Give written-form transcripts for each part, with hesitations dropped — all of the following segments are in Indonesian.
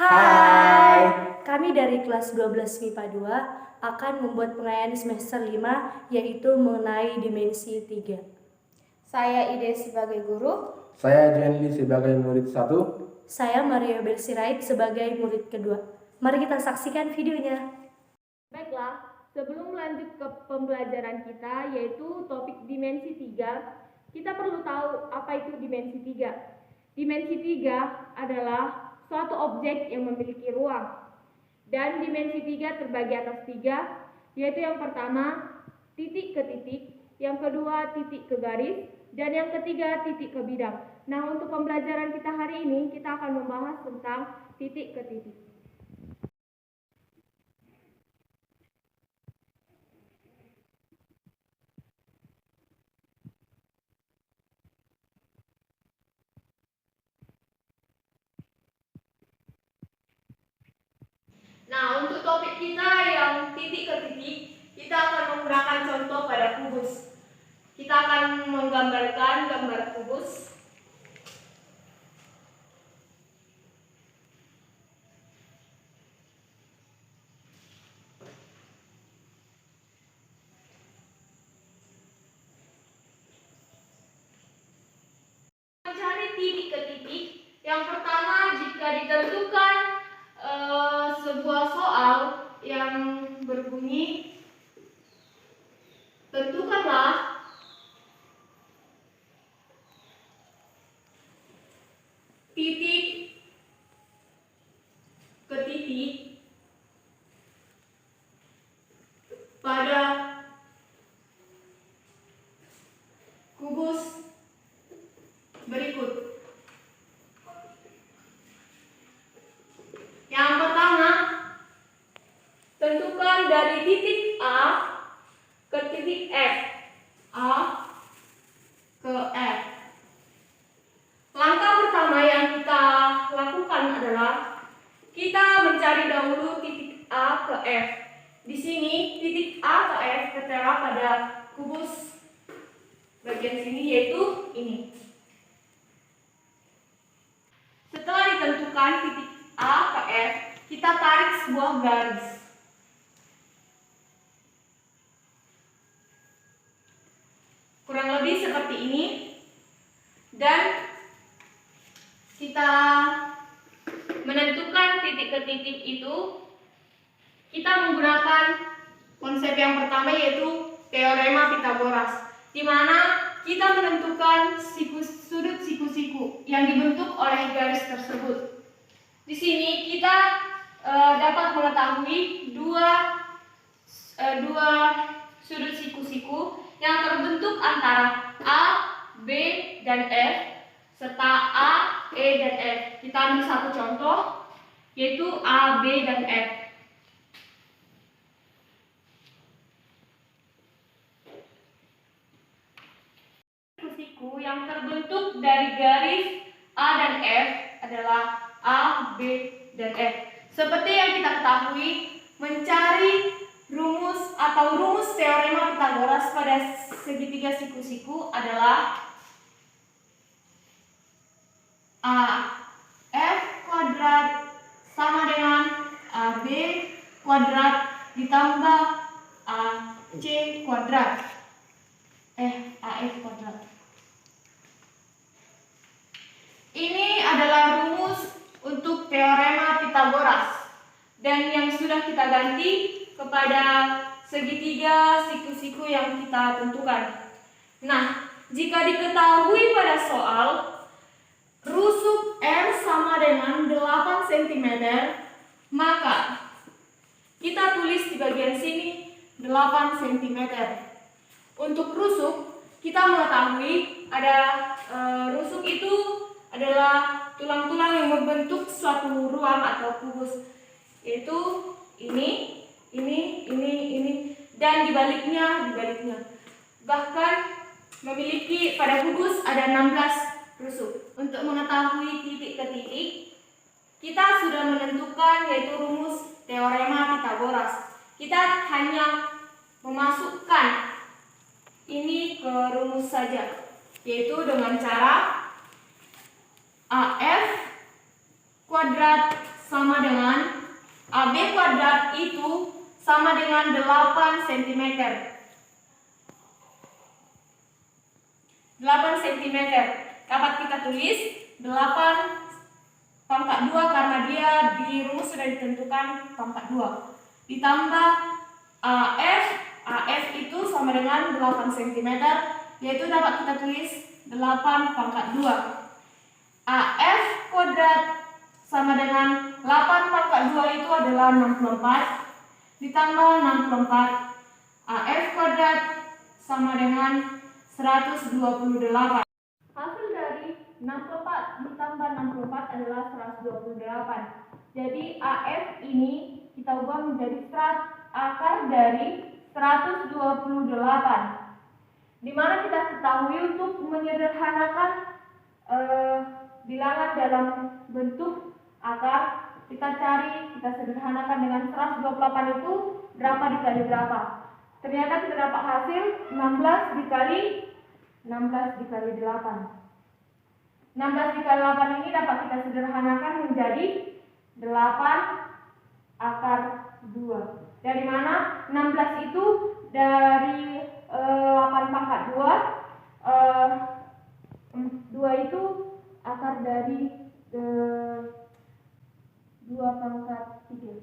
Hai, kami dari kelas 12 MIPA 2 akan membuat pengayaan semester 5 yaitu mengenai dimensi 3. Saya Ide sebagai guru. Saya Jenly sebagai murid 1. Saya Maria Belsirait sebagai murid kedua. Mari kita saksikan videonya. Baiklah, sebelum lanjut ke pembelajaran kita yaitu topik dimensi 3, kita perlu tahu apa itu dimensi 3. Dimensi 3 adalah suatu objek yang memiliki ruang. Dan dimensi 3 terbagi atas 3, yaitu yang pertama titik ke titik, yang kedua titik ke garis, dan yang ketiga titik ke bidang. Nah, untuk pembelajaran kita hari ini kita akan membahas tentang titik ke titik. Nah, untuk topik kita yang titik ke titik, kita akan menggunakan contoh pada kubus. Kita akan menggambarkan gambar kubus. Mencari titik ke titik, yang pertama jika ditentukan sebuah soal yang berbunyi tentukanlah titik ke titik pada kubus berikut. Yang pertama, tentukan dari titik A ke titik F. A ke F. Langkah pertama yang kita lakukan adalah kita mencari dahulu titik A ke F. Di sini titik A ke F tertera pada kubus bagian sini, yaitu ini. Setelah ditentukan titik A ke F, kita tarik sebuah garis. Kurang lebih seperti ini. Dan kita menentukan titik ke titik itu, kita menggunakan konsep yang pertama yaitu teorema Pythagoras, di mana kita menentukan sudut siku-siku yang dibentuk oleh garis tersebut. Di sini kita dapat mengetahui dua sudut siku-siku yang terbentuk antara A, B, dan F, serta A, E, dan F. Kita ambil satu contoh, yaitu A, B, dan F. Siku yang terbentuk dari garis A dan F adalah A, B, dan F. Seperti yang kita ketahui, mencari rumus teorema Pythagoras pada segitiga siku-siku adalah AF kuadrat sama dengan AB kuadrat ditambah AC kuadrat. AF kuadrat. Ini adalah rumus untuk teorema Pythagoras, dan yang sudah kita ganti kepada segitiga siku-siku yang kita tentukan. Nah, jika diketahui pada soal rusuk R sama dengan 8 cm, maka kita tulis di bagian sini 8 cm. Untuk rusuk, kita mengetahui ada rusuk itu adalah tulang-tulang yang membentuk suatu ruang atau kubus, yaitu ini, dan dibaliknya. Bahkan memiliki pada kubus ada 16 rusuk. Untuk mengetahui titik ke titik, kita sudah menentukan yaitu rumus teorema Pythagoras. Kita hanya memasukkan ini ke rumus saja, yaitu dengan cara AF kuadrat sama dengan AB kuadrat itu sama dengan 8 cm. 8 cm dapat kita tulis 8 pangkat 2 karena dia di rumus sudah ditentukan pangkat 2. Ditambah AF itu sama dengan 8 cm, yaitu dapat kita tulis 8 pangkat 2. AF kuadrat sama dengan 8 pangkat 2 itu adalah 64, ditambah 64. AF kuadrat sama dengan 128. Hasil dari 64 ditambah 64 adalah 128. Jadi AF ini kita ubah menjadi akar dari 128. Dimana kita ketahui untuk menyederhanakan bilangan dalam bentuk akar, kita sederhanakan dengan 128 itu berapa dikali berapa. Ternyata kita dapat hasil 16 dikali 8. 16 dikali 8 ini dapat kita sederhanakan menjadi 8 akar 2. Dari mana? 16 itu dari 8 pangkat 2. 2 itu akar dari 2 pangkat 3.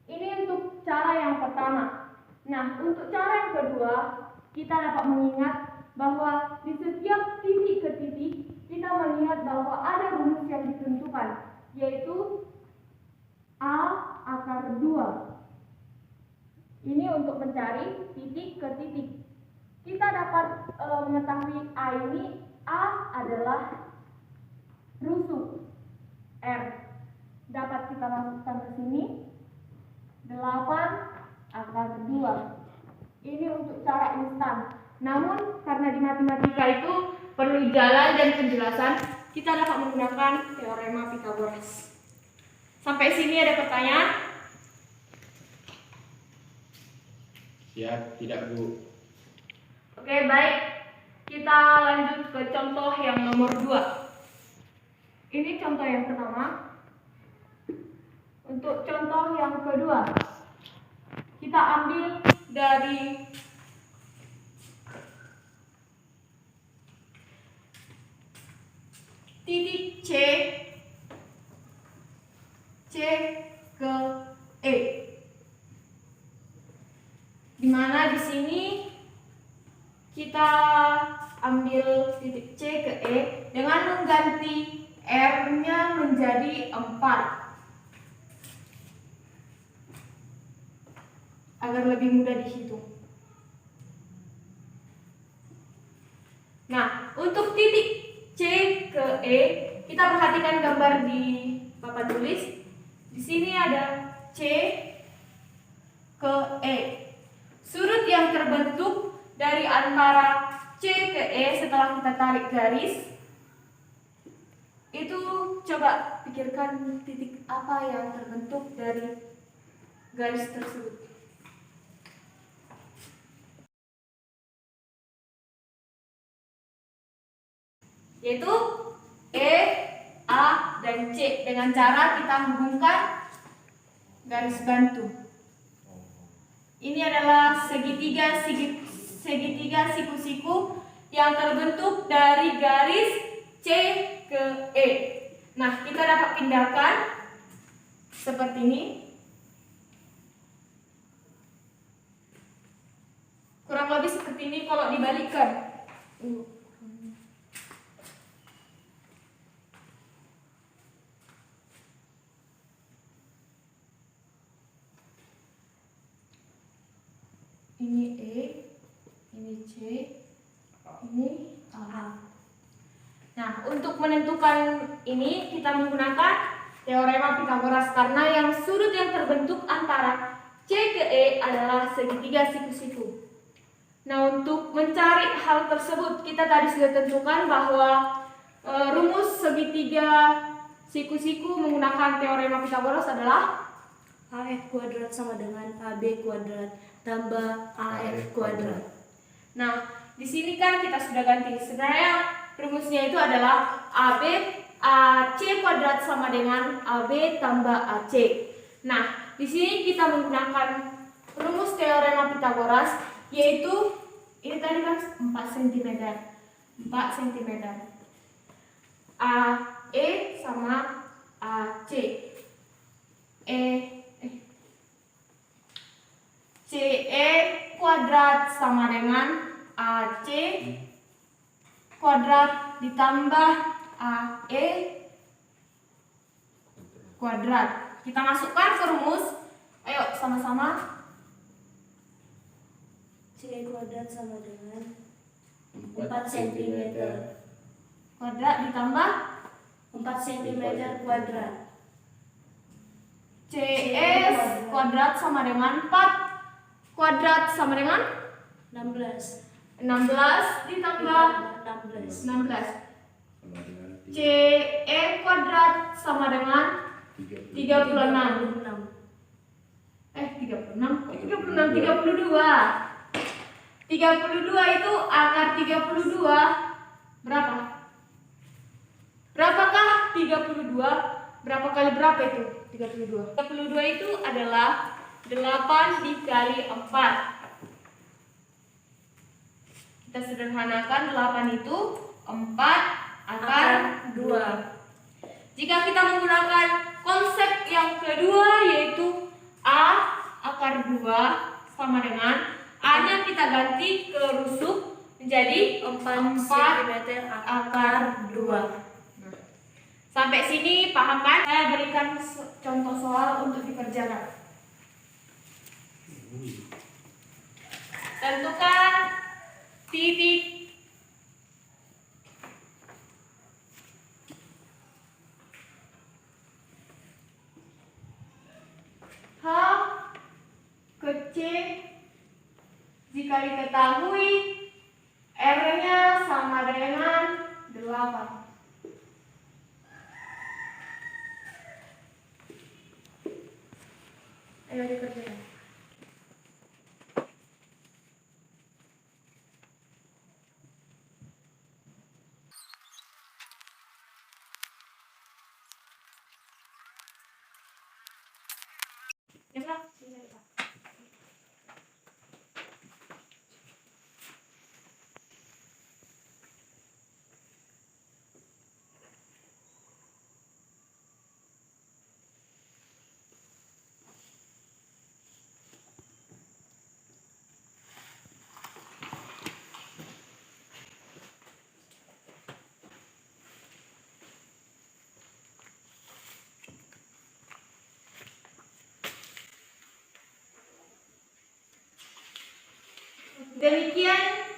Ini untuk cara yang pertama. Nah, untuk cara yang kedua, kita dapat mengingat bahwa di setiap titik ke titik kita melihat bahwa ada rumus yang ditentukan, yaitu A akar 2. Ini untuk mencari titik ke titik. Kita dapat mengetahui A adalah rusuk R. Dapat kita masukkan ke sini 8 akar 2. Ini untuk cara instan. Namun karena di matematika itu perlu jalan dan penjelasan, kita dapat menggunakan teorema Pythagoras. Sampai sini ada pertanyaan? Ya, tidak Bu. Oke, baik. Kita lanjut ke contoh yang nomor 2. Ini contoh yang pertama. Untuk contoh yang kedua, kita ambil dari titik C ke E, di mana di sini kita ambil titik C ke E dengan mengganti R-nya menjadi 4 agar lebih mudah dihitung. Nah, untuk titik C ke E, kita perhatikan gambar di papan tulis. Di sini ada C ke E. Sudut yang terbentuk dari antara C ke E setelah kita tarik garis, itu coba pikirkan titik apa yang terbentuk dari garis tersebut. Yaitu E, A, dan C dengan cara kita hubungkan garis bantu. Ini adalah segitiga siku-siku yang terbentuk dari garis C ke E. Nah, kita dapat pindahkan seperti ini. Kurang lebih seperti ini kalau dibalikkan. Ini E, ini C, ini A. Nah, untuk menentukan ini kita menggunakan teorema Pythagoras karena yang sudut yang terbentuk antara C ke E adalah segitiga siku-siku. Nah, untuk mencari hal tersebut kita tadi sudah tentukan bahwa rumus segitiga siku-siku menggunakan teorema Pythagoras adalah AF kuadrat sama dengan AB kuadrat tambah AF kuadrat. Nah, di sini kan kita sudah ganti. Sebenarnya rumusnya itu adalah AB AC kuadrat sama dengan AB tambah AC. Nah, di sini kita menggunakan rumus teorema Pythagoras, yaitu ini tadi kan 4 cm. 4 cm. AE sama AC. CE kuadrat sama dengan AC kuadrat ditambah AE kuadrat. Kita masukkan ke rumus. Ayo sama-sama. C kuadrat sama dengan 4 4 cm Kuadrat ditambah 4 cm kuadrat. CS kuadrat sama dengan 4 kuadrat sama dengan 16 ditambah 16 16. sama dengan CE kuadrat sama dengan 36. 36 32 itu akar 32 berapa? Berapakah 32? Berapa kali berapa itu? 32 itu adalah 8 dikali 4. Kita sederhanakan 8 itu 4 akar 2. Jika kita menggunakan konsep yang kedua, yaitu A akar 2 sama dengan A-nya kita ganti ke rusuk menjadi 4 cm akar 2. Sampai sini paham kan? Saya berikan contoh soal untuk dikerjakan. Tentukan titik H ke C jika diketahui R-nya sama dengan 8. Ayo dikerjakan. Demikian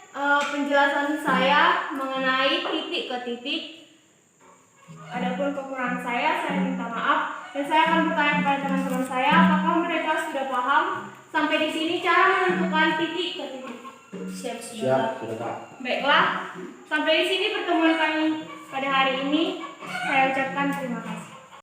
penjelasan saya mengenai titik ke titik. Adapun kekurangan saya minta maaf, dan saya akan bertanya kepada teman-teman saya apakah mereka sudah paham sampai di sini cara menentukan titik ke titik. Siap siap sudah Kak. Baiklah, sampai di sini pertemuan kami pada hari ini. Saya ucapkan terima kasih.